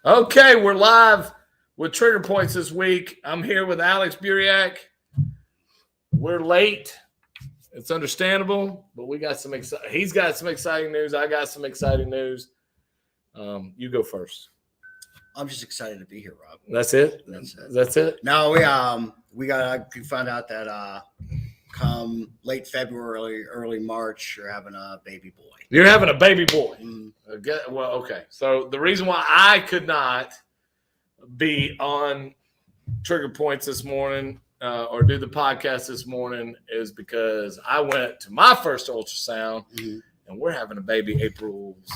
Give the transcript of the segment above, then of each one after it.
Okay, we're live with Trigger Points this week. I'm here with Alex Buriak. We're late. It's understandable, but we got some he's got some exciting news. I got some exciting news. You go first. I'm just excited to be here, Rob. That's it? That's it? No, we found out that come late February, early March, you're having a baby boy. You're having a baby boy. Mm-hmm. Well, okay. So the reason why I could not be on Trigger Points this morning or do the podcast this morning is because I went to my first ultrasound, and we're having a baby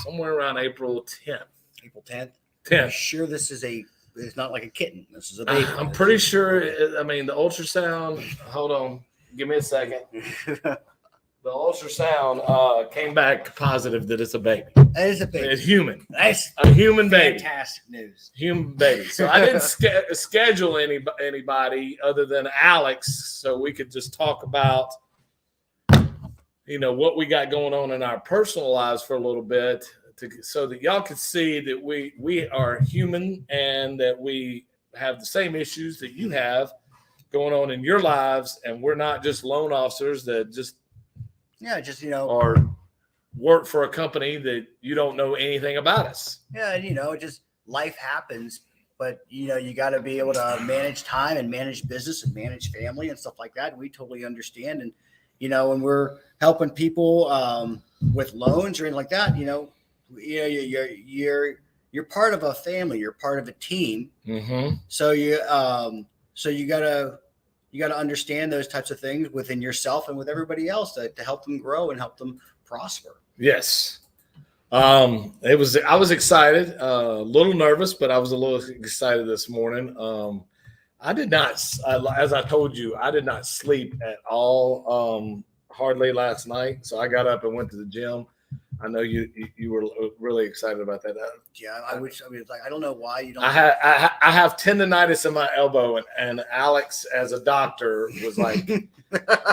somewhere around April 10th. April 10th? 10th. I'm sure it's not like a kitten. This is a baby. I'm pretty sure, the ultrasound, hold on, give me a second. The ultrasound came back positive that it's a baby. It is a baby. It's human. That's a human baby. Fantastic news. Human baby. So I didn't schedule anybody other than Alex, so we could just talk about, what we got going on in our personal lives for a little bit, so that y'all could see that we are human and that we have the same issues that you have going on in your lives, and we're not just loan officers that just or work for a company that you don't know anything about us. Yeah, and just life happens, but you got to be able to manage time and manage business and manage family and stuff like that. We totally understand, and when we're helping people with loans or anything like that, you're part of a family, you're part of a team. Mm-hmm. So you gotta understand those types of things within yourself and with everybody else to help them grow and help them prosper. Yes. I was excited, a little nervous, but I was a little excited this morning. I did not, as I told you, I did not sleep at all, hardly last night. So I got up and went to the gym. I know you were really excited about that. Yeah, I don't know why you don't. I have tendonitis in my elbow, and Alex, as a doctor, was like,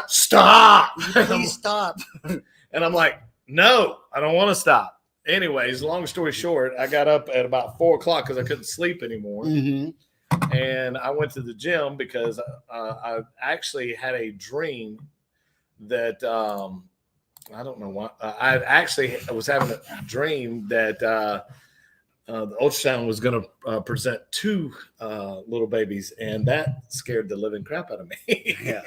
"Stop! Please stop!" And I'm like, "No, I don't want to stop." Anyways, long story short, I got up at about 4:00 because I couldn't sleep anymore, and I went to the gym because I actually had a dream that. I don't know why. I was having a dream that the ultrasound was going to present two little babies, and that scared the living crap out of me. Yeah,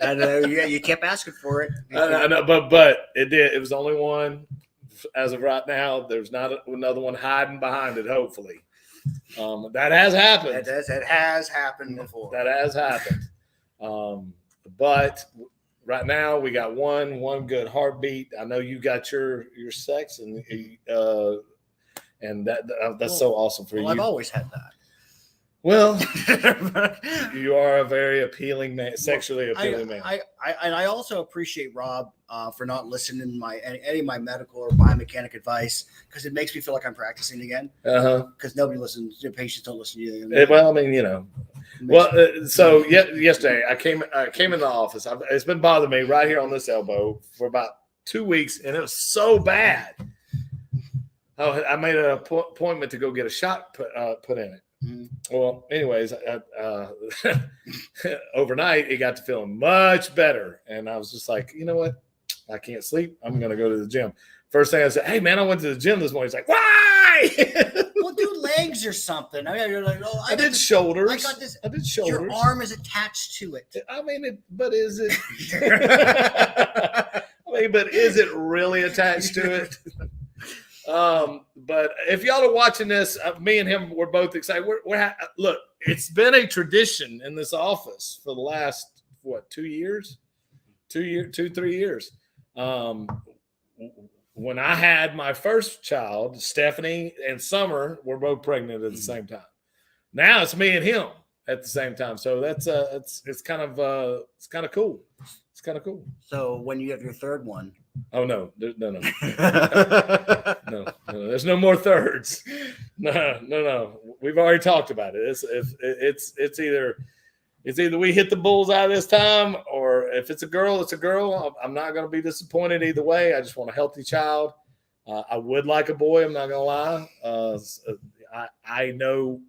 I know. Yeah, you kept asking for it. I know, but it did. It was only one as of right now. There's not another one hiding behind it. Hopefully, that has happened. That has happened before. That has happened. But. Right now, we got one good heartbeat. I know you got your sex, and that's so awesome for you. I've always had that. Well, you are a very appealing man, sexually appealing man. I also appreciate Rob for not listening to any of my medical or biomechanic advice, because it makes me feel like I'm practicing again. Because nobody listens. Your patients don't listen to you. Well, I mean, so yesterday I came in the office. It's been bothering me right here on this elbow for about 2 weeks, and it was so bad. I made an appointment to go get a shot put in it. Well, anyways, overnight it got to feeling much better, and I was just like, you know what? I can't sleep. I'm going to go to the gym. First thing I said, hey man, I went to the gym this morning. He's like, why? Well, do legs or something. I mean, you're like, oh, I did shoulders. I got this. I did shoulders. Your arm is attached to it. I mean, but is it? But is it really attached to it? But if y'all are watching this, me and him, we're both excited. Look, it's been a tradition in this office for the last 3 years. When I had my first child, Stephanie and Summer were both pregnant at the same time. Now it's me and him at the same time. So that's it's kind of cool. It's kind of cool. So when you have your third one. Oh no. No. There's no more thirds. No. We've already talked about it. It's either we hit the bullseye this time, or if it's a girl, it's a girl. I'm not going to be disappointed either way. I just want a healthy child. I would like a boy. I'm not going to lie. I know,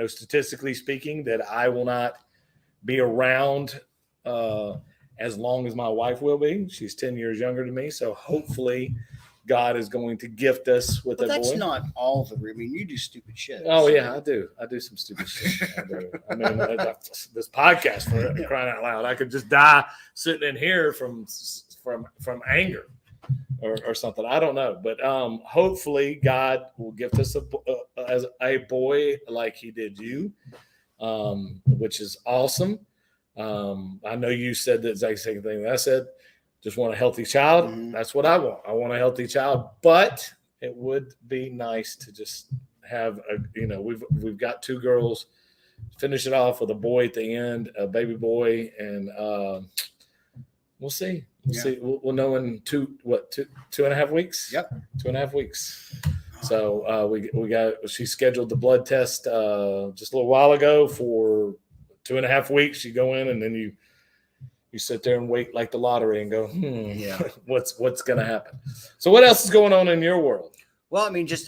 statistically speaking, that I will not be around as long as my wife will be. She's 10 years younger than me. So hopefully God is going to gift us with a boy. But that's not all the. I mean, you do stupid shit. Oh, yeah, I do. I do some stupid shit. I do. I mean, this podcast, for crying out loud, I could just die sitting in here from anger or something. I don't know. But hopefully God will gift us as a boy like he did you, which is awesome. I know you said the exact same thing that I said. Just want a healthy child. Mhm. That's what I want. I want a healthy child, but it would be nice to just have we've got 2 girls. Finish it off with a boy at the end, a baby boy, and we'll see. We'll see. We'll know in 2.5 weeks. Yep, 2.5 weeks. So she scheduled the blood test just a little while ago for 2.5 weeks. You go in and then you sit there and wait like the lottery and go, what's going to happen? So what else is going on in your world? Well, I mean, just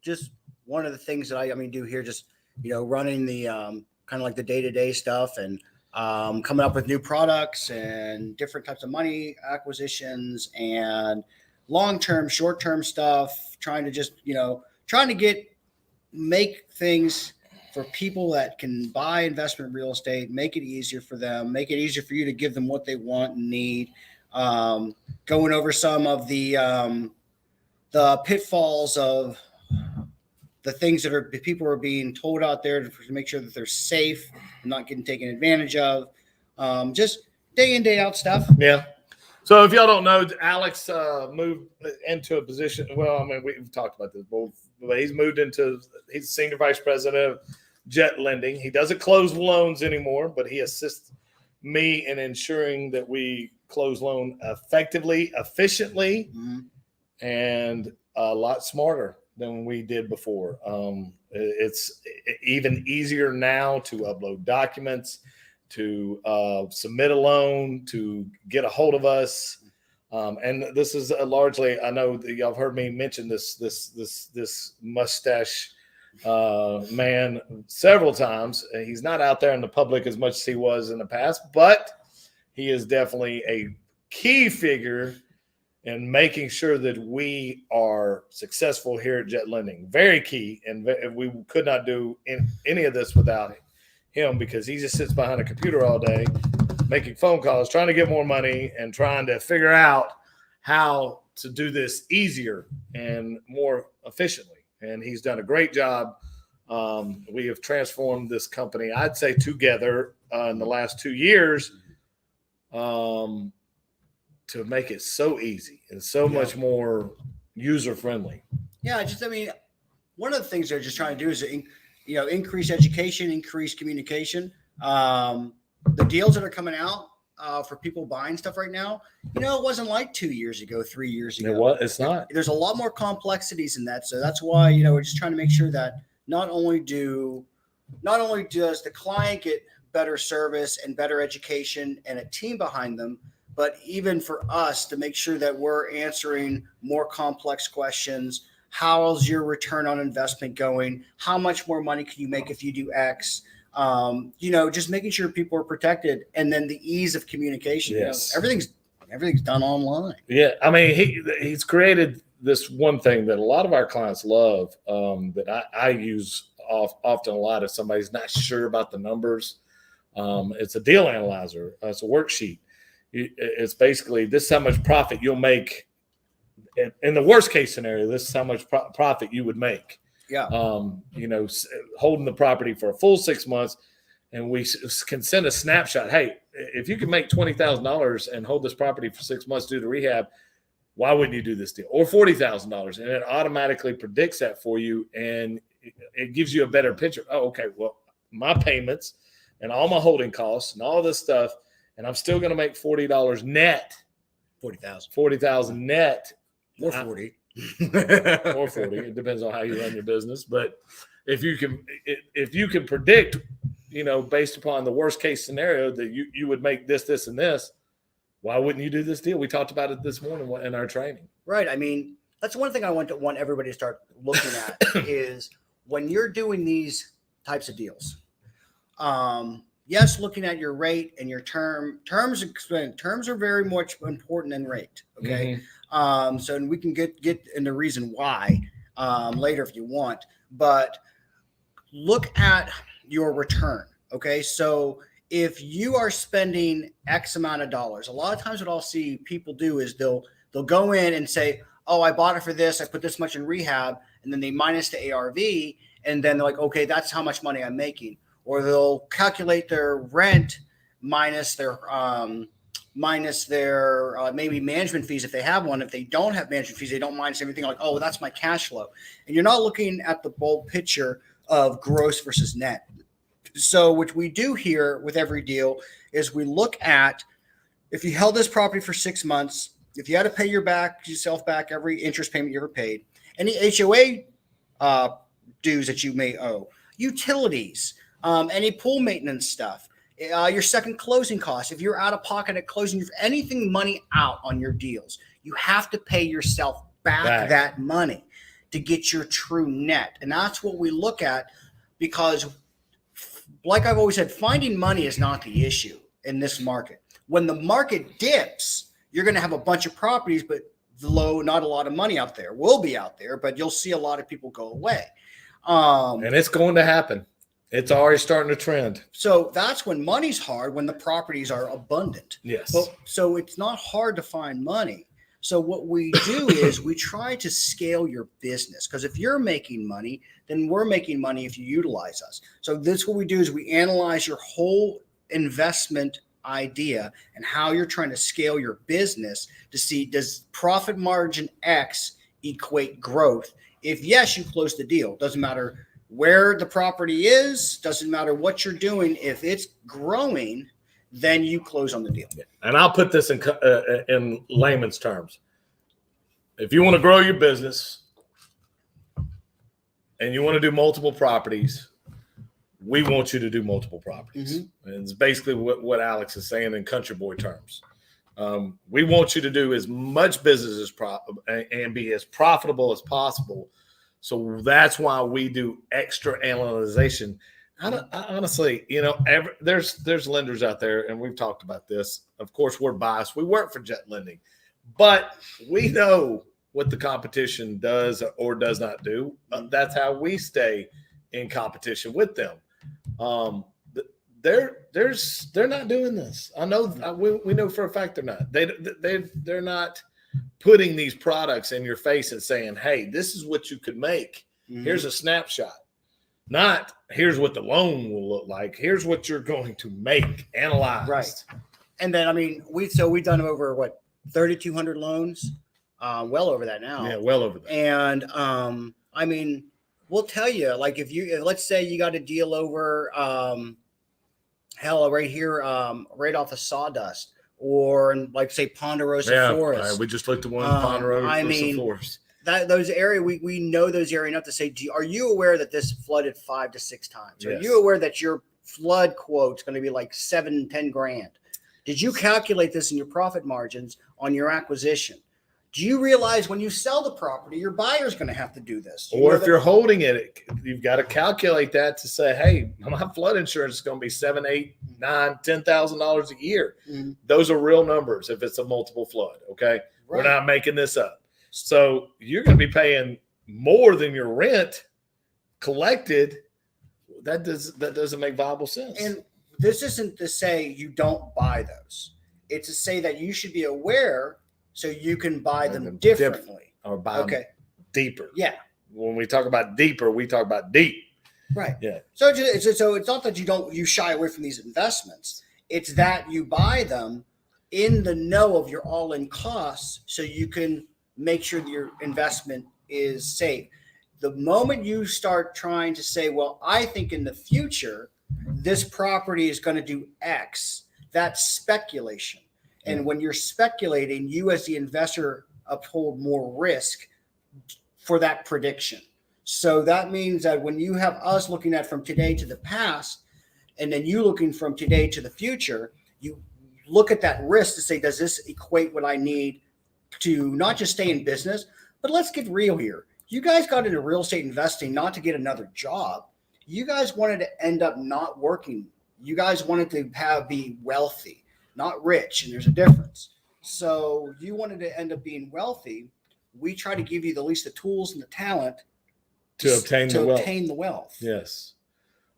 just one of the things that I do here, just running the kind of like the day-to-day stuff and coming up with new products and different types of money acquisitions and long-term, short-term stuff, trying to make things for people that can buy investment real estate, make it easier for them, make it easier for you to give them what they want and need. Going over some of the pitfalls of the things that people are being told out there to make sure that they're safe and not getting taken advantage of. Just day in, day out stuff. Yeah. So if y'all don't know, Alex moved into a position. Well, I mean, we've talked about this, but he's he's senior vice president of Jet Lending. He doesn't close loans anymore, but he assists me in ensuring that we close loan effectively, efficiently, and a lot smarter than we did before. It's even easier now to upload documents, to submit a loan, to get a hold of us. And this is largely, I know that y'all have heard me mention this mustache man several times. He's not out there in the public as much as he was in the past, but he is definitely a key figure in making sure that we are successful here at Jet Lending. Very key, and we could not do any of this without him, because he just sits behind a computer all day making phone calls, trying to get more money and trying to figure out how to do this easier and more efficiently. And he's done a great job. We have transformed this company, I'd say, together in the last 2 years to make it so easy and so much more user-friendly. Yeah, one of the things they're just trying to do is, increase education, increase communication. The deals that are coming out for people buying stuff right now, it wasn't like 2 years ago, 3 years ago. It's not. There's a lot more complexities in that. So that's why, we're just trying to make sure that not only does the client get better service and better education and a team behind them, but even for us to make sure that we're answering more complex questions. How's your return on investment going? How much more money can you make if you do X? Just making sure people are protected, and then the ease of communication. Yes. Everything's done online. Yeah. I mean, he's created this one thing that a lot of our clients love, that I use often a lot if somebody's not sure about the numbers. It's a deal analyzer. It's a worksheet. It's basically, this is how much profit you'll make. In the worst case scenario, this is how much profit you would make. Yeah. Holding the property for a full 6 months, and we can send a snapshot. Hey, if you can make $20,000 and hold this property for 6 months due to rehab, why wouldn't you do this deal? Or $40,000, and it automatically predicts that for you, and it gives you a better picture. Oh, okay. Well, my payments and all my holding costs and all this stuff, and I'm still going to make $40 net. $40,000 net. Or 40. Or 40. It depends on how you run your business. But if you can predict, based upon the worst case scenario that you would make this, and this, why wouldn't you do this deal? We talked about it this morning in our training. Right. I mean, that's one thing I want everybody to start looking at is when you're doing these types of deals. Yes, looking at your rate and your terms are very much important than rate. Okay. So we can get into reason why later if you want, but look at your return. Okay. So if you are spending X amount of dollars, a lot of times what I'll see people do is they'll go in and say, oh, I bought it for this, I put this much in rehab, and then they minus the ARV, and then they're like, okay, that's how much money I'm making. Or they'll calculate their rent minus their maybe management fees if they have one. If they don't have management fees, they don't minus everything. Like, oh, that's my cash flow. And you're not looking at the bold picture of gross versus net. So what we do here with every deal is we look at if you held this property for 6 months, if you had to pay yourself back every interest payment you ever paid, any HOA dues that you may owe, utilities, any pool maintenance stuff, your second closing costs. If you're out of pocket at closing, if anything money out on your deals, you have to pay yourself back that money to get your true net. And that's what we look at because, like I've always said, finding money is not the issue in this market. When the market dips, you're going to have a bunch of properties, but not a lot of money out there. Will be out there, but you'll see a lot of people go away. And it's going to happen. It's already starting to trend. So that's when money's hard, when the properties are abundant. Yes. So it's not hard to find money. So what we do is we try to scale your business because if you're making money, then we're making money if you utilize us. So this what we do is we analyze your whole investment idea and how you're trying to scale your business to see does profit margin X equate growth. If yes, you close the deal. Doesn't matter where the property is, doesn't matter what you're doing. If it's growing, then you close on the deal. And I'll put this in layman's terms. If you want to grow your business and you want to do multiple properties, we want you to do multiple properties. Mm-hmm. And it's basically what Alex is saying in country boy terms. We want you to do as much business and be as profitable as possible. So that's why we do extra analyzation. I honestly, there's lenders out there, and we've talked about this. Of course, we're biased. We work for Jet Lending, but we know what the competition does or does not do. That's how we stay in competition with them. They're not doing this. I know we know for a fact they're not. They're not putting these products in your face and saying, "Hey, this is what you could make. Mm-hmm. Here's a snapshot." Not here's what the loan will look like. Here's what you're going to make, analyzed. Right. And then, we've done over 3,200 loans, well over that now. Yeah, well over that. And we'll tell you, like if let's say you got a deal over, right here, right off of Sawdust, or in, like say Ponderosa Forest. We just looked at one Ponderosa Forest. Those area we know those area enough to say, are you aware that this flooded 5 to 6 times? Yes. Are you aware that your flood quote's going to be like $7-10 grand? Did you calculate this in your profit margins on your acquisition? Do you realize when you sell the property, your buyer's going to have to do this? Or if you're holding it, you've got to calculate that to say, hey, my flood insurance is going to be $7, $8, $9, $10,000 a year. Mm-hmm. Those are real numbers if it's a multiple flood. Okay, right. We're not making this up. So you're going to be paying more than your rent collected. That doesn't make viable sense. And this isn't to say you don't buy those. It's to say that you should be aware so you can buy them differently. Or buy them deeper. Yeah. When we talk about deeper, we talk about deep. Right. Yeah. So it's not that you shy away from these investments. It's that you buy them in the know of your all-in costs so you can make sure that your investment is safe. The moment you start trying to say, well, I think in the future, this property is going to do X, that's speculation. And when you're speculating, you as the investor uphold more risk for that prediction. So that means that when you have us looking at from today to the past, and then you looking from today to the future, you look at that risk to say, does this equate what I need to not just stay in business, But let's get real here. You guys got into real estate investing not to get another job. You guys wanted to end up not working. You guys wanted to be wealthy, not rich, and there's a difference. So you wanted to end up being wealthy. We try to give you the least the tools and the talent to obtain the wealth. Yes.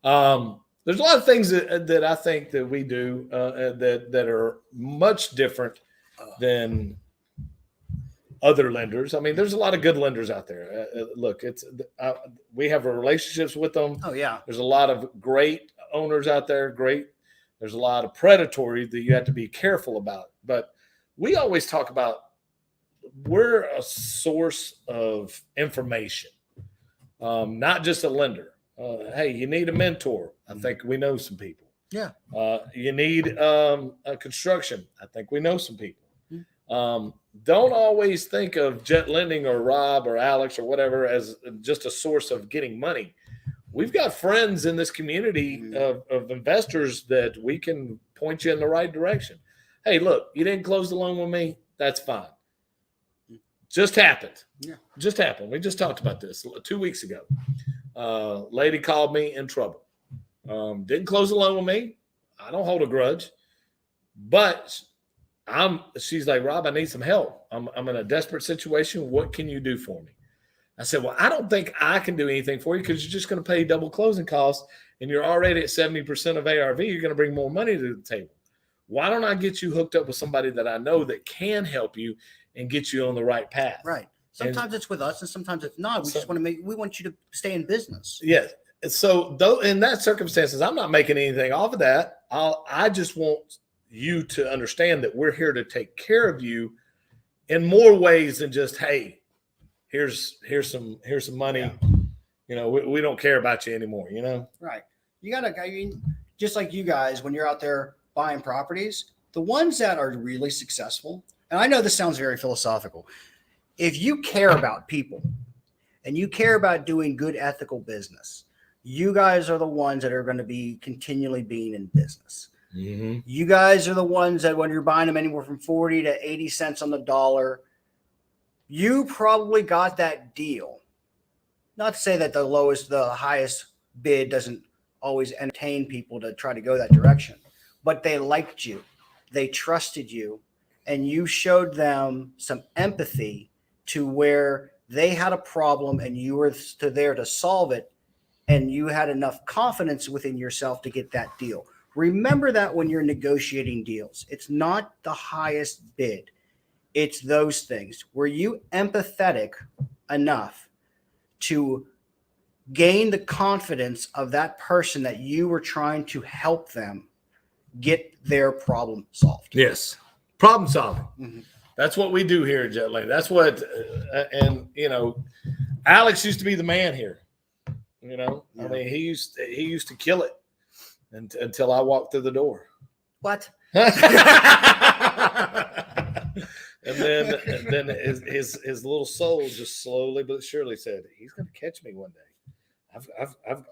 There's a lot of things that I think that we do that are much different than other lenders. I mean, there's a lot of good lenders out there. Look, we have relationships with them. Oh yeah. There's a lot of great owners out there. There's a lot of predatory that you have to be careful about. But we always talk about we're a source of information, not just a lender. Hey, you need a mentor. I think we know some people. Yeah. You need a construction. I think we know some people. Don't always think of Jet Lending or Rob or Alex or whatever as just a source of getting money. We've got friends in this community of investors that we can point you in the right direction. Hey, look, you didn't close the loan with me. That's fine. Just happened. Yeah. Just happened. We just talked about this 2 weeks ago. Lady called me in trouble. Didn't close the loan with me. I don't hold a grudge. But she's like, Rob, I need some help. I'm in a desperate situation. What can you do for me? I said, well, I don't think I can do anything for you because you're just going to pay double closing costs and you're already at 70% of ARV. You're going to bring more money to the table. Why don't I get you hooked up with somebody that I know that can help you and get you on the right path? Right. Sometimes it's with us and sometimes it's not. We want you to stay in business. Yes. So though in that circumstances, I'm not making anything off of that. I just want you to understand that we're here to take care of you in more ways than just, hey, here's some money. Yeah. You know, we don't care about you anymore, you know? Right. Just like you guys, when you're out there buying properties, the ones that are really successful, and I know this sounds very philosophical, if you care about people and you care about doing good ethical business, you guys are the ones that are going to be continually being in business. Mm-hmm. You guys are the ones that when you're buying them anywhere from 40 to 80 cents on the dollar, you probably got that deal. Not to say that the highest bid doesn't always entertain people to try to go that direction, but they liked you, they trusted you, and you showed them some empathy to where they had a problem and you were there to solve it, and you had enough confidence within yourself to get that deal. Remember that when you're negotiating deals, it's not the highest bid. It's those things. Were you empathetic enough to gain the confidence of that person that you were trying to help them get their problem solved? Yes. Problem solving. Mm-hmm. That's what we do here at Jet Lane. That's what, and you know, Alex used to be the man here. You know, yeah. I mean, he used to kill it until I walked through the door. What? And then his little soul just slowly but surely said, he's going to catch me one day.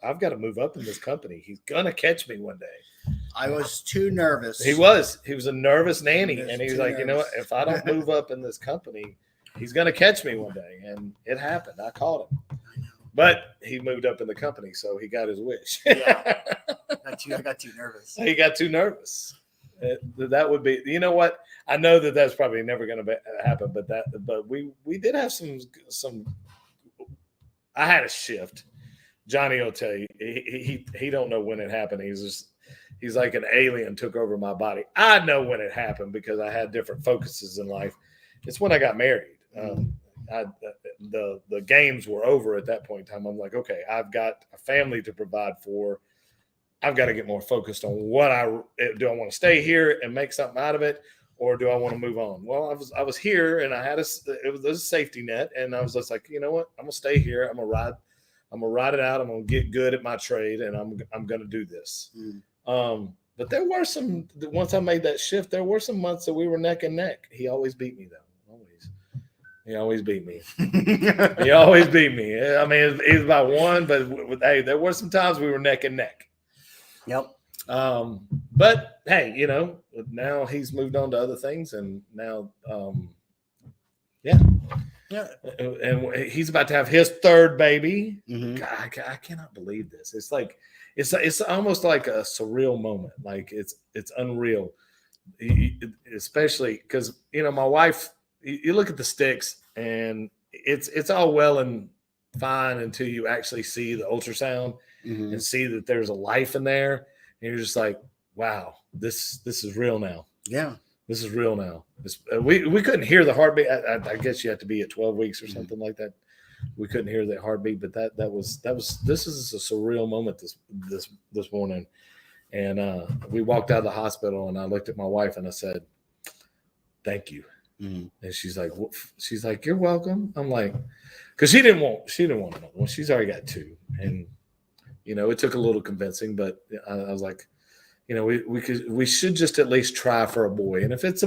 I've got to move up in this company. He's going to catch me one day. I was too nervous. He was a nervous nanny. And he was like, nervous. You know what? If I don't move up in this company, he's going to catch me one day. And it happened. I caught him. But he moved up in the company, so he got his wish. Yeah. I got too nervous. He got too nervous. That would be, you know what? I know that's probably never going to happen, but we did have some. I had a shift. Johnny will tell you, he don't know when it happened. He's like an alien took over my body. I know when it happened because I had different focuses in life. It's when I got married. The games were over at that point in time. I'm like, okay, I've got a family to provide for. I've got to get more focused on what do I want to stay here and make something out of it, or do I want to move on? Well, I was here and I had it was a safety net, and I was just like, you know what? I'm gonna stay here. I'm gonna ride it out. I'm gonna get good at my trade, and I'm gonna do this. But there were once I made that shift, there were some months that we were neck and neck. He always beat me though. He always beat me. He always beat me. I mean, it was about one, but hey, there were some times we were neck and neck. Yep. But hey, you know, now he's moved on to other things, and now, yeah. Yeah. And he's about to have his third baby. Mm-hmm. God, I cannot believe this. It's like it's almost like a surreal moment. Like it's unreal, especially because my wife. You look at the sticks, and it's all well and fine until you actually see the ultrasound and see that there's a life in there, and you're just like, wow, this is real now. Yeah. This is real now. We couldn't hear the heartbeat. I guess you have to be at 12 weeks or something like that. We couldn't hear the heartbeat, but this is a surreal moment this morning. And we walked out of the hospital, and I looked at my wife and I said, "Thank you." And she's like, "You're welcome." I'm like, because she didn't want another one. She's already got two, and it took a little convincing, but I was like, we should just at least try for a boy. And if it's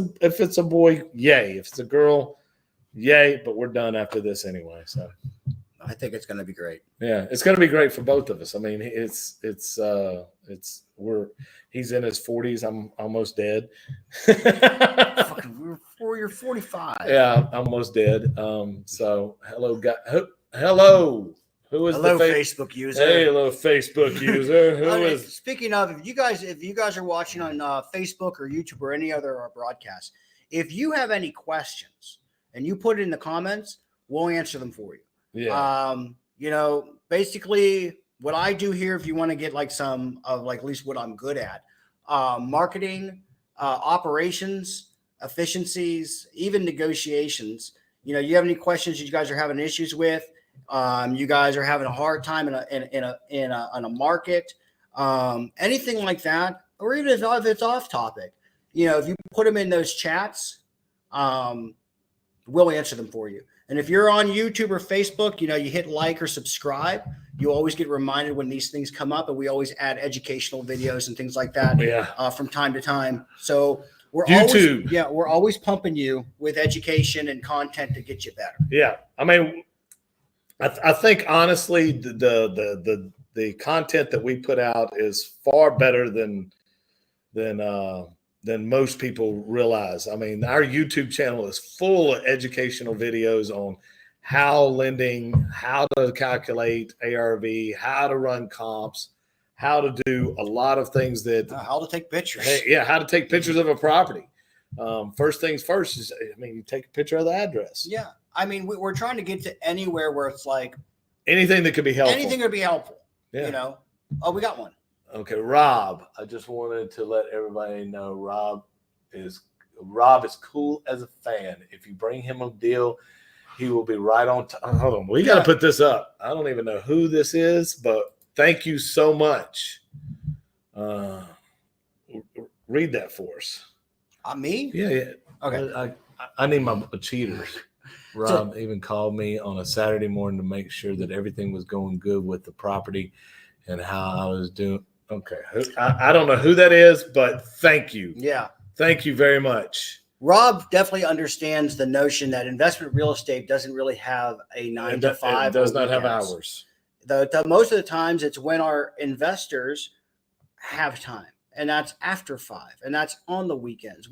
a boy, yay. If it's a girl, yay. But we're done after this anyway. So I think it's going to be great. Yeah, it's going to be great for both of us. I mean, he's in his 40s. I'm almost dead. You're 45. Yeah, I'm almost dead. So hello. Who is hello, the Facebook user? Hey, hello, Facebook user. Who is? Speaking of, if you guys are watching on Facebook or YouTube or any other broadcast, if you have any questions and you put it in the comments, we'll answer them for you. Yeah. Basically, what I do here, if you want to get like some of like at least what I'm good at, marketing, operations, efficiencies, even negotiations. You have any questions you guys are having issues with? You guys are having a hard time in a market, anything like that, or even if it's off topic, if you put them in those chats, we'll answer them for you. And if you're on YouTube or Facebook, you hit like or subscribe. You always get reminded when these things come up, and we always add educational videos and things like that from time to time. So we're always pumping you with education and content to get you better. Yeah, I mean, I think honestly, the content that we put out is far better than most people realize. I mean, our YouTube channel is full of educational videos on how lending, how to calculate ARV, how to run comps, how to do a lot of things how to take pictures. How to take pictures of a property. First things first is, you take a picture of the address. Yeah. I mean, we're trying to get to anywhere where it's like anything that could be helpful. Anything could be helpful. Yeah. Oh, we got one. Okay, Rob. I just wanted to let everybody know Rob is cool as a fan. If you bring him a deal, he will be right on time. Hold on, we got to put this up. I don't even know who this is, but thank you so much. Read that for us. Me? Yeah. Okay. I need my cheaters. Rob even called me on a Saturday morning to make sure that everything was going good with the property and how I was doing. Okay. I don't know who that is, but thank you. Yeah. Thank you very much. Rob definitely understands the notion that investment real estate doesn't really have a 9 to 5. It does not have hours. Most of the times it's when our investors have time, and that's after 5, and that's on the weekends.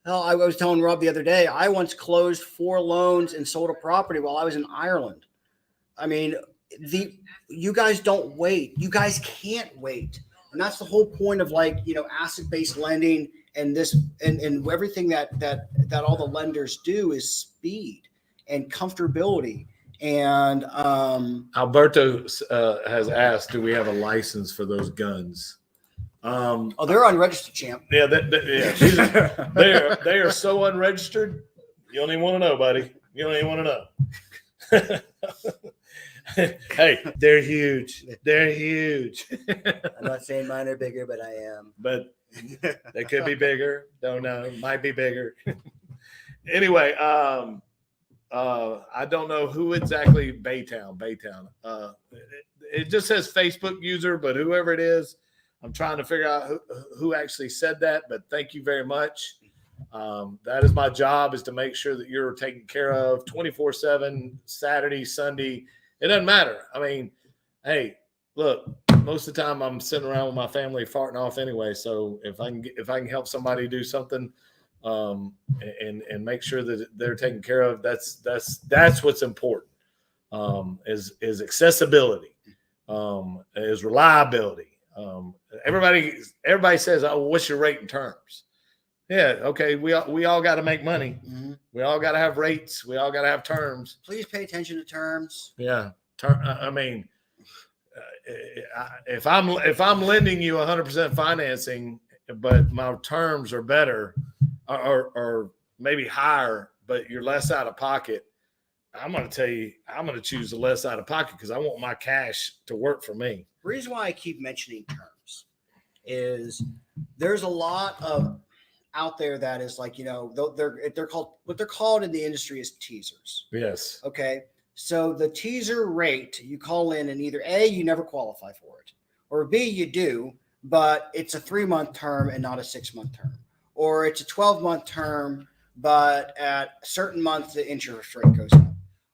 I was telling Rob the other day, I once closed 4 loans and sold a property while I was in Ireland. I mean, you guys don't wait. You guys can't wait. And that's the whole point of asset-based lending and this and everything that all the lenders do is speed and comfortability. And Alberto has asked, do we have a license for those guns? They're unregistered, champ. Yeah, they are so unregistered. You don't even want to know, buddy. You don't even want to know. Hey, they're huge. They're huge. I'm not saying mine are bigger, but I am. But they could be bigger. Don't know. Might be bigger. Anyway, I don't know who exactly. Baytown. It just says Facebook user, but whoever it is, I'm trying to figure out who actually said that, but thank you very much. That is my job, is to make sure that you're taken care of 24/7, Saturday, Sunday. It doesn't matter. I mean, hey, look, most of the time I'm sitting around with my family farting off anyway. So if I can help somebody do something, and make sure that they're taken care of. That's what's important. Is accessibility, is reliability. Everybody says, "Oh, what's your rate and terms?" Yeah, okay. We all got to make money. Mm-hmm. We all got to have rates. We all got to have terms. Please pay attention to terms. Yeah, I mean, if I'm lending you 100% financing, but my terms are better or maybe higher, but you're less out of pocket, I'm going to tell you, I'm going to choose the less out of pocket because I want my cash to work for me. The reason why I keep mentioning terms is there's a lot of out there that is like, they're called, what they're called in the industry is teasers. Yes. Okay. So the teaser rate, you call in and either A, you never qualify for it, or B, you do, but it's a 3-month term and not a 6-month term, or it's a 12-month term, but at certain months, the interest rate goes up,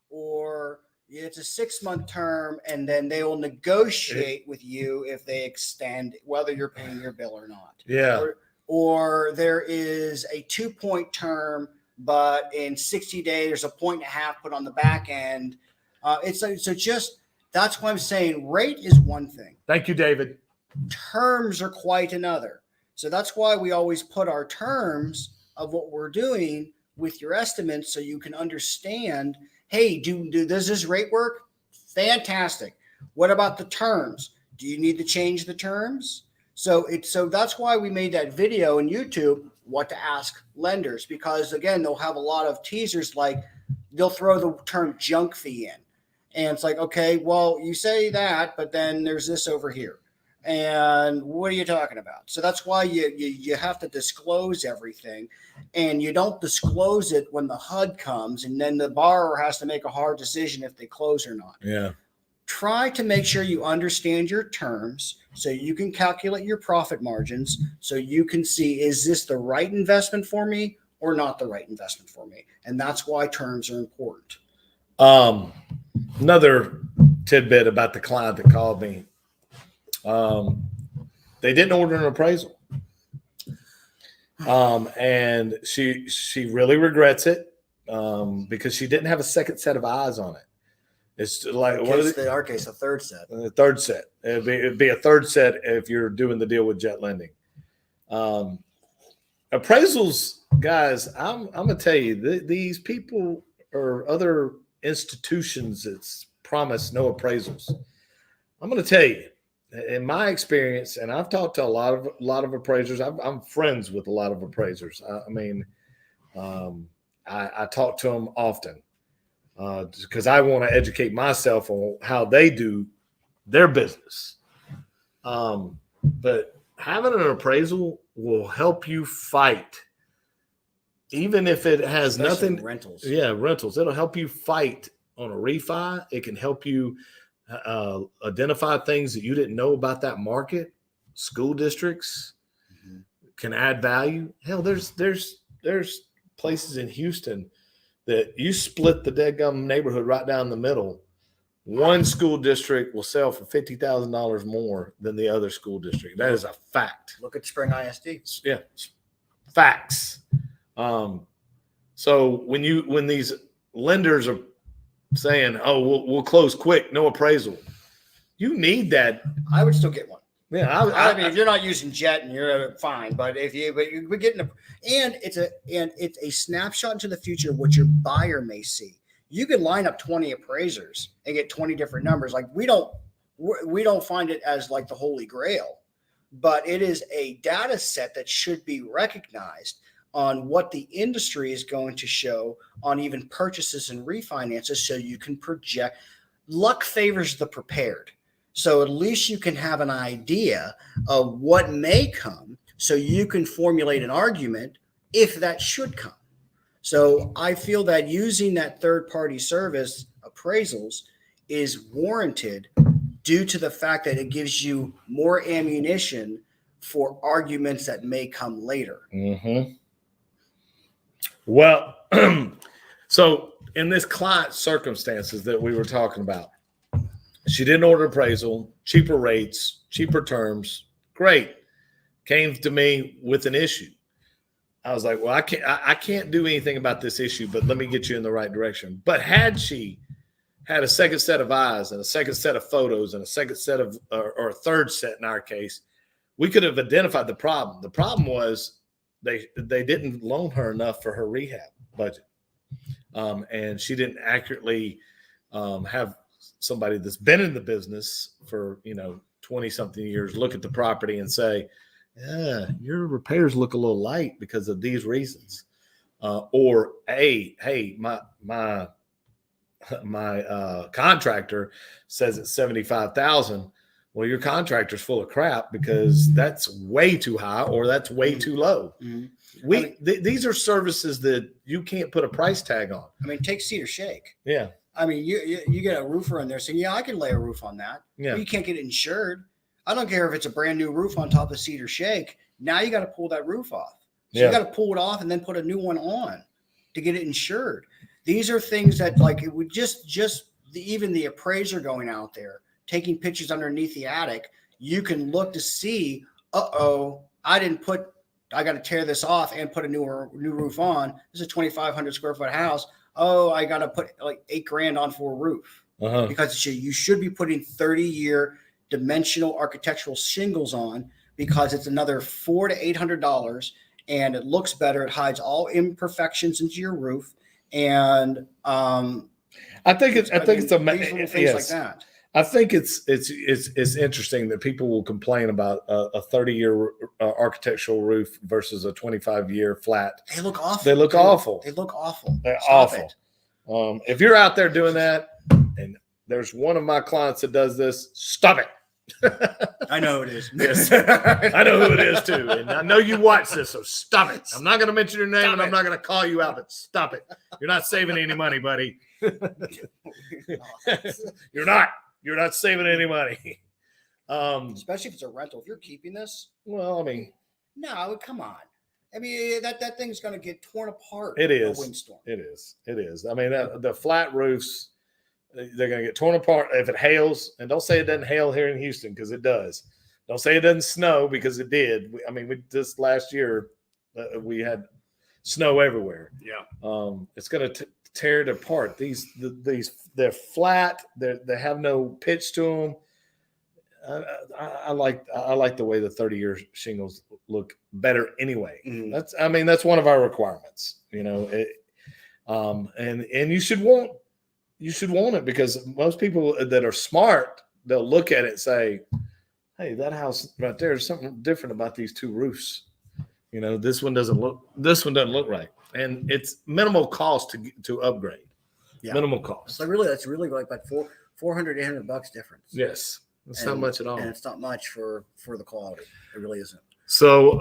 or it's a 6-month term and then they will negotiate with you if they extend, whether you're paying your bill or not. Yeah. Or there is a 2-point term, but in 60 days, there's a 1.5 points put on the back end. That's why I'm saying rate is one thing. Thank you, David. Terms are quite another. So that's why we always put our terms of what we're doing with your estimates so you can understand, hey, does this rate work? Fantastic. What about the terms? Do you need to change the terms? So that's why we made that video on YouTube, what to ask lenders, because again, they'll have a lot of teasers, like they'll throw the term junk fee in. And it's like, okay, well, you say that, but then there's this over here. And what are you talking about? So that's why you have to disclose everything, and you don't disclose it when the HUD comes, and then the borrower has to make a hard decision if they close or not. Yeah. Try to make sure you understand your terms so you can calculate your profit margins, so you can see, is this the right investment for me or not the right investment for me? And that's why terms are important. Another tidbit about the client that called me. They didn't order an appraisal. And she really regrets it because she didn't have a second set of eyes on it. It's like In our case, a third set. A third set. It'd be a third set if you're doing the deal with Jet Lending. Appraisals, guys, I'm gonna tell you, these people or other institutions that's promised no appraisals. I'm gonna tell you, in my experience, and I've talked to a lot of appraisers. I'm friends with a lot of appraisers. I talk to them often. Because I want to educate myself on how they do their business. But having an appraisal will help you fight, even if it has Especially nothing. Rentals. Yeah, rentals. It'll help you fight on a refi. It can help you identify things that you didn't know about that market. School districts can add value. Hell, there's places in Houston that you split the deadgum neighborhood right down the middle. One school district will sell for $50,000 more than the other school district. That is a fact. Look at Spring ISD. Yeah, facts. So when these lenders are saying, "Oh, we'll close quick, no appraisal," you need that. I would still get one. Yeah, I mean, if you're not using Jet, and you're fine, but we're getting it's a snapshot into the future of what your buyer may see. You could line up 20 appraisers and get 20 different numbers. Like we don't find it as like the holy grail, but it is a data set that should be recognized on what the industry is going to show on even purchases and refinances, so you can project. Luck favors the prepared. So at least you can have an idea of what may come, so you can formulate an argument if that should come. So I feel that using that third-party service, appraisals, is warranted due to the fact that it gives you more ammunition for arguments that may come later. Mm-hmm. Well, so in this client circumstances that we were talking about, she didn't order appraisal, cheaper rates, cheaper terms. Great. Came to me with an issue. I was like, well, I can't do anything about this issue, but let me get you in the right direction. But had she had a second set of eyes and a second set of photos and a second set of, or a third set in our case, we could have identified the problem. The problem was they didn't loan her enough for her rehab budget. And she didn't accurately have somebody that's been in the business for, 20 something years look at the property and say, yeah, your repairs look a little light because of these reasons. Or, hey, my contractor says it's 75,000. Well, your contractor's full of crap because that's way too high or that's way too low. These are services that you can't put a price tag on. I mean, take Cedar Shake. Yeah. I mean, you get a roofer in there saying, yeah, I can lay a roof on that. Yeah. But you can't get it insured. I don't care if it's a brand new roof on top of Cedar Shake. Now you got to pull that roof off. So you got to pull it off and then put a new one on to get it insured. These are things that, like, it would even the appraiser going out there, taking pictures underneath the attic, you can look to see, I got to tear this off and put a new roof on. This is a 2,500 square foot house. Oh, I got to put like $8,000 on for a roof because you should be putting 30-year dimensional architectural shingles on because it's another $400 to $800 and it looks better. It hides all imperfections into your roof. And I think it's things like that. I think it's interesting that people will complain about a 30-year architectural roof versus a 25-year flat. They look awful. They look awful. They look awful. They're Stop awful. If you're out there doing that, and there's one of my clients that does this, stop it. I know it is. Yes, I know who it is too, and I know you watch this, so stop it. I'm not going to mention your name, and I'm not going to call you out, but stop it. You're not saving any money, buddy. You're not saving any money. Especially if it's a rental. If you're keeping this, well, I mean, no, come on. I mean, that thing's going to get torn apart. It is. In a windstorm. It is. I mean, the flat roofs, they're going to get torn apart if it hails. And don't say it doesn't hail here in Houston because it does. Don't say it doesn't snow because it did. We just last year we had snow everywhere. Yeah. It's going to tear it apart. They're flat. They have no pitch to them. I like the way the 30-year shingles look better anyway. That's one of our requirements. And you should want it because most people that are smart, they'll look at it and say, hey, that house right there is something different about these two roofs. This one doesn't look right. And it's minimal cost to upgrade. Yeah. Minimal cost. So that's really like about $400, $800 difference. Yes. It's not much at all. And it's not much for the quality. It really isn't. So,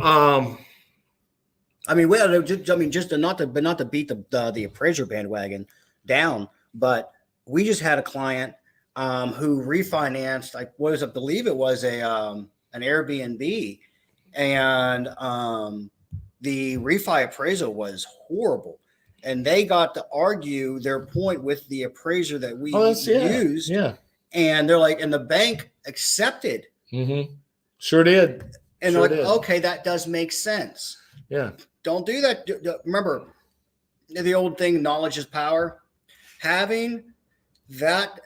just not to beat the appraiser bandwagon down, but we just had a client who refinanced, I believe it was an Airbnb, and the refi appraisal was horrible, and they got to argue their point with the appraiser that we used. Yeah, and they're like, and the bank accepted. Mm-hmm. Sure did. And they're like, okay, that does make sense. Yeah. Don't do that. Remember the old thing, knowledge is power. Having that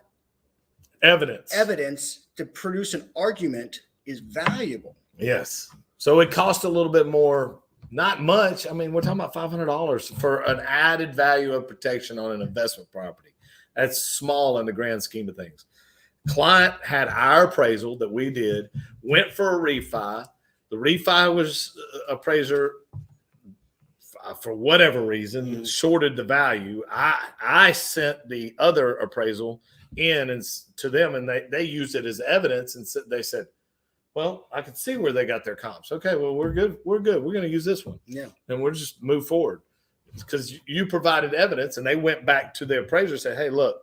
evidence to produce an argument is valuable. Yes. So it costs a little bit more, not much. I mean, we're talking about $500 for an added value of protection on an investment property. That's small in the grand scheme of things. Client had our appraisal that we did, went for a refi. The refi was appraiser, for whatever reason, shorted the value. I sent the other appraisal in and to them, and they used it as evidence, and they said, well, I can see where they got their comps. Okay, well, we're good. We're going to use this one. Yeah. And we'll just move forward. Because you provided evidence, and they went back to the appraiser and said, hey, look,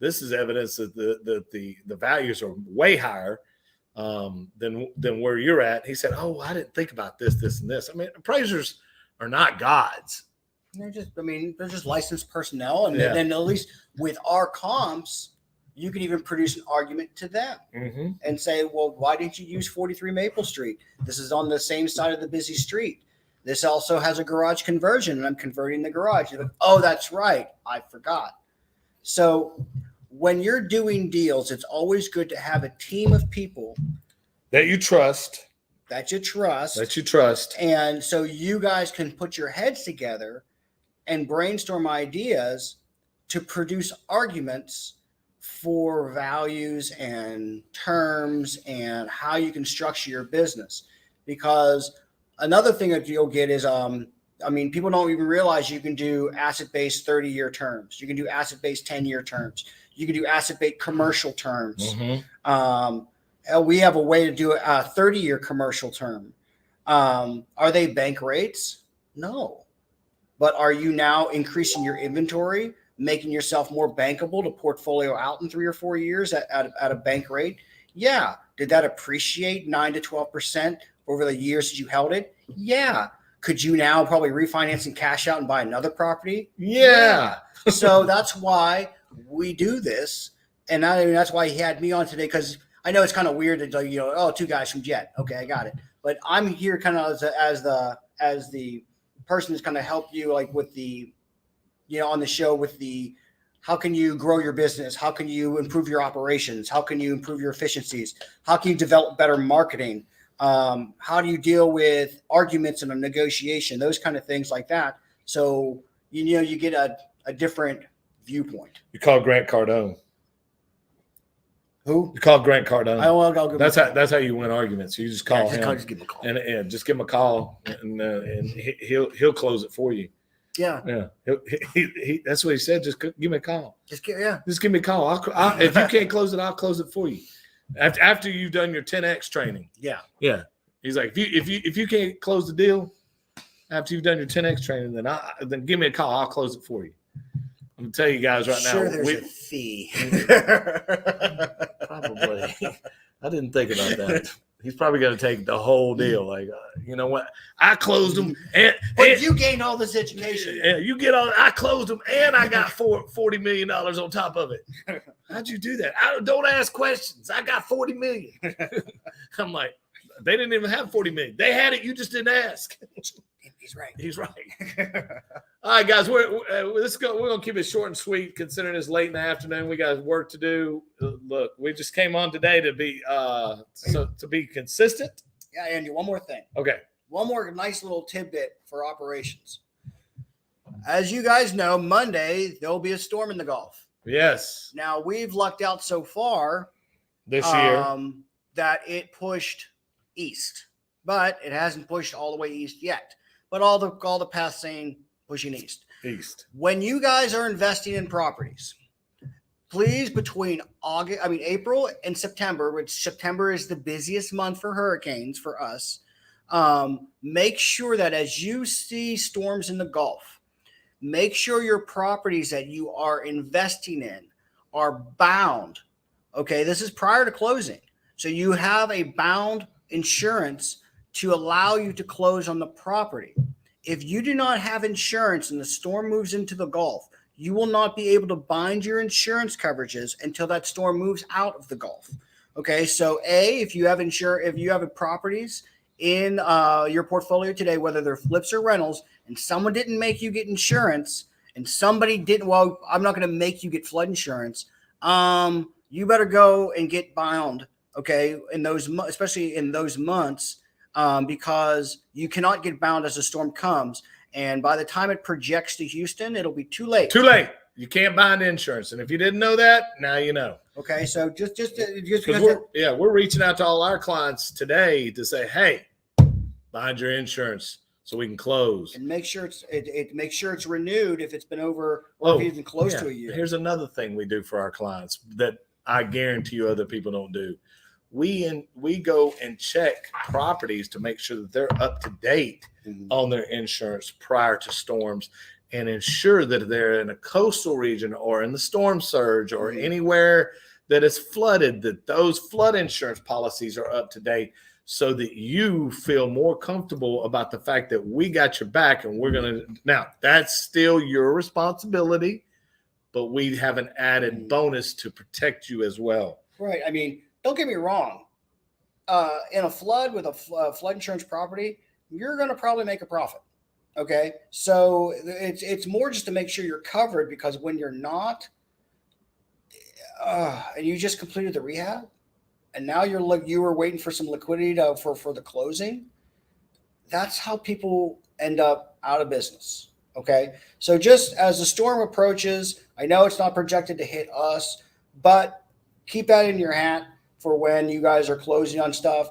this is evidence that the values are way higher than where you're at. He said, oh, I didn't think about this, and this. I mean, appraisers are not gods. They're just licensed personnel. And then at least with our comps, you can even produce an argument to them and say, well, why didn't you use 43 Maple Street? This is on the same side of the busy street. This also has a garage conversion, and I'm converting the garage. You're like, oh, that's right. I forgot. So when you're doing deals, it's always good to have a team of people that you trust. And so you guys can put your heads together and brainstorm ideas to produce arguments for values and terms and how you can structure your business. Because another thing that you'll get is, people don't even realize you can do asset-based 30-year terms. You can do asset-based 10-year terms. You can do asset-based commercial terms. We have a way to do a 30-year commercial term. Are they bank rates? No. But are you now increasing your inventory, making yourself more bankable to portfolio out in 3 or 4 years at a bank rate? Yeah. Did that appreciate 9 to 12% over the years that you held it? Yeah. Could you now probably refinance and cash out and buy another property? Yeah. So that's why we do this. And that's why he had me on today, because I know it's kind of weird that, 2 guys from Jet. Okay, I got it. But I'm here kind of as the person that's going to help you, like with the, on the show with the, how can you grow your business? How can you improve your operations? How can you improve your efficiencies? How can you develop better marketing? How do you deal with arguments in a negotiation? Those kind of things like that. So, you get a different viewpoint. You call Grant Cardone. Who? You call Grant Cardone. I'll give that's how you win arguments. You just call him. Just give him a call. And just give him a call, and he'll close it for you. Yeah. He that's what he said. Just give me a call. Just give me a call. If you can't close it, I'll close it for you. After you've done your 10X training. Yeah. He's like, if you can't close the deal after you've done your 10X training, then give me a call. I'll close it for you. I'm gonna tell you guys right now. There's a fee. Probably. I didn't think about that. He's probably going to take the whole deal. Like, you know what? I closed them, but you gained all this education. Yeah, you get all. I closed them, and I got $40 million on top of it. How'd you do that? Don't ask questions. I got $40 million. I'm like, they didn't even have $40 million. They had it. You just didn't ask. He's right. All right, guys, we're gonna keep it short and sweet, considering it's late in the afternoon. We got work to do. Look, we just came on today to be consistent. Yeah, Andy. One more thing. Okay. One more nice little tidbit for operations. As you guys know, Monday there'll be a storm in the Gulf. Yes. Now we've lucked out so far this year that it pushed east, but it hasn't pushed all the way east yet. But all the paths saying pushing east. When you guys are investing in properties, please, between April and September, which September is the busiest month for hurricanes for us, make sure that as you see storms in the Gulf, make sure your properties that you are investing in are bound. Okay, this is prior to closing. So you have a bound insurance to allow you to close on the property. If you do not have insurance and the storm moves into the Gulf, you will not be able to bind your insurance coverages until that storm moves out of the Gulf. Okay, so if you have properties in your portfolio today, whether they're flips or rentals, and someone didn't make you get insurance, and somebody didn't, well, I'm not going to make you get flood insurance. You better go and get bound. Okay, especially in those months. Because you cannot get bound as a storm comes. And by the time it projects to Houston, it'll be too late. You can't bind insurance. And if you didn't know that, now you know. Okay, so just we're reaching out to all our clients today to say, hey, bind your insurance so we can close. And make sure it's renewed if it's been over or if it's even close to a year. Here's another thing we do for our clients that I guarantee you other people don't do. We go and check properties to make sure that they're up to date on their insurance prior to storms, and ensure that they're in a coastal region or in the storm surge or anywhere that is flooded, that those flood insurance policies are up to date, so that you feel more comfortable about the fact that we got your back. And now that's still your responsibility, but we have an added bonus to protect you as well. Right. I mean, don't get me wrong. In a flood with a flood insurance property, you're going to probably make a profit. Okay. So it's more just to make sure you're covered, because when you're not, and you just completed the rehab and now you were waiting for some liquidity for the closing, that's how people end up out of business. Okay. So just as the storm approaches, I know it's not projected to hit us, but keep that in your hat for when you guys are closing on stuff.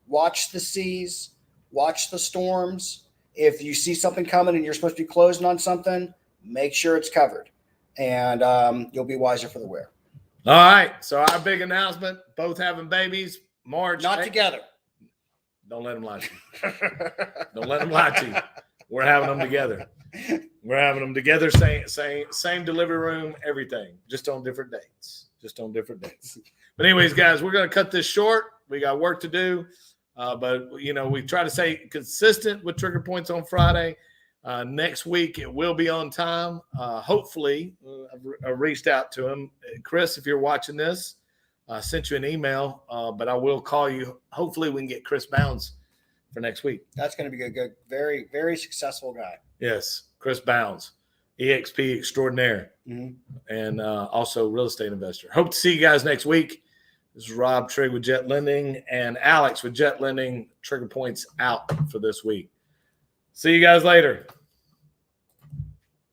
Watch the seas, watch the storms. If you see something coming and you're supposed to be closing on something, make sure it's covered, and you'll be wiser for the wear. All right. So our big announcement, both having babies, March. Not together. Don't let them lie to you. Don't let them lie to you. We're having them together. We're having them together, same delivery room, everything, just on different dates. But anyways, guys, we're going to cut this short. We got work to do. But, we try to stay consistent with Trigger Points on Friday. Next week, it will be on time. Hopefully, I reached out to him. Chris, if you're watching this, I sent you an email, but I will call you. Hopefully, we can get Chris Bounds for next week. That's going to be a good, very, very successful guy. Yes, Chris Bounds, EXP extraordinaire, and also real estate investor. Hope to see you guys next week. This is Rob Trigg with Jet Lending and Alex with Jet Lending. Trigger Points out for this week. See you guys later.